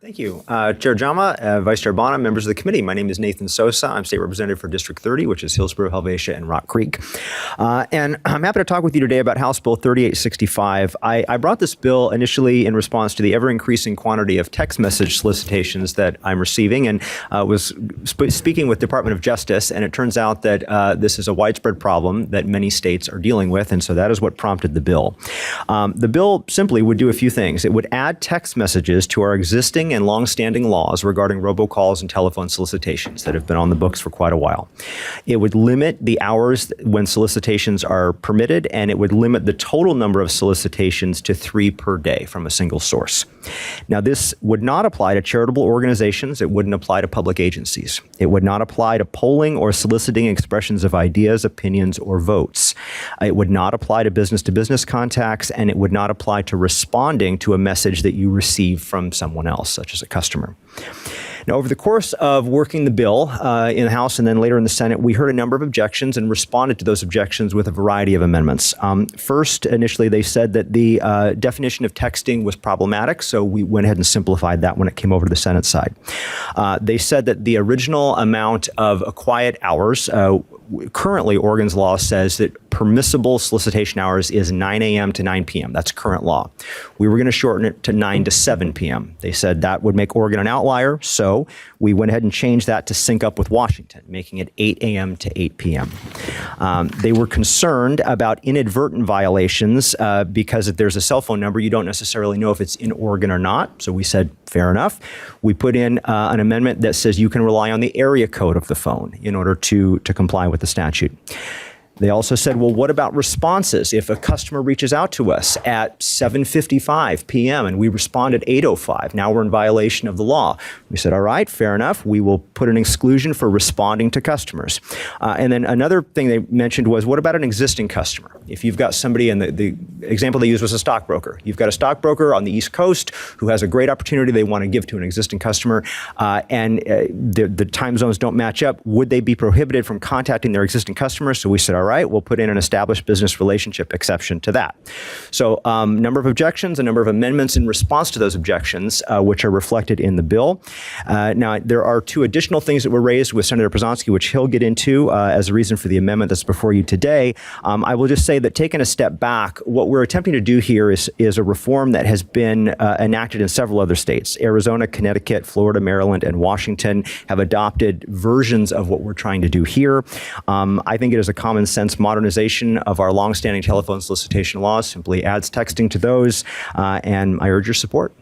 Thank you. Chair Jama, Vice Chair Bonham, members of the committee. My name is Nathan Sosa. I'm State Representative for District 30, which is Hillsborough, Helvetia, and Rock Creek. And I'm happy to talk with you today about House Bill 3865. I brought this bill initially in response to the ever-increasing quantity of text message solicitations that I'm receiving, and was speaking with Department of Justice, and it turns out that this is a widespread problem that many states are dealing with, and so that is what prompted the bill. The bill simply would do a few things. It would add text messages to our existing and long-standing laws regarding robocalls and telephone solicitations that have been on the books for quite a while. It would limit the hours when solicitations are permitted, and it would limit the total number of solicitations to 3 per day from a single source. Now, this would not apply to charitable organizations. It wouldn't apply to public agencies. It would not apply to polling or soliciting expressions of ideas, opinions, or votes. It would not apply to business-to-business contacts, and it would not apply to responding to a message that you receive from someone else, such as a customer. Now, over the course of working the bill in the House and then later in the Senate, we heard a number of objections and responded to those objections with a variety of amendments. First, initially, they said that the definition of texting was problematic, so we went ahead and simplified that when it came over to the Senate side. They said that the original amount of quiet hours, currently Oregon's law says that permissible solicitation hours is 9 a.m. to 9 p.m. That's current law. We were going to shorten it to 9 to 7 p.m. They said that would make Oregon an outlier, so we went ahead and changed that to sync up with Washington, making it 8 a.m. to 8 p.m. They were concerned about inadvertent violations because if there's a cell phone number, you don't necessarily know if it's in Oregon or not. So we said, fair enough. We put in an amendment that says you can rely on the area code of the phone in order to comply with the statute. They also said, well, what about responses? If a customer reaches out to us at 7:55 p.m. and we respond at 8:05, now we're in violation of the law. We said, all right, fair enough. We will put an exclusion for responding to customers. And then another thing they mentioned was, what about an existing customer? If you've got somebody, and the example they used was a stockbroker. You've got a stockbroker on the East Coast who has a great opportunity they want to give to an existing customer, and the time zones don't match up. Would they be prohibited from contacting their existing customers? So we said, all right, we'll put in an established business relationship exception to that. So number of objections, a number of amendments in response to those objections, which are reflected in the bill. Now, there are 2 additional things that were raised with Senator Przonski, which he'll get into as a reason for the amendment that's before you today. I will just say that taking a step back, what we're attempting to do here is a reform that has been enacted in several other states. Arizona, Connecticut, Florida, Maryland, and Washington have adopted versions of what we're trying to do here. I think it is a common sense modernization of our longstanding telephone solicitation laws, simply adds texting to those, and I urge your support.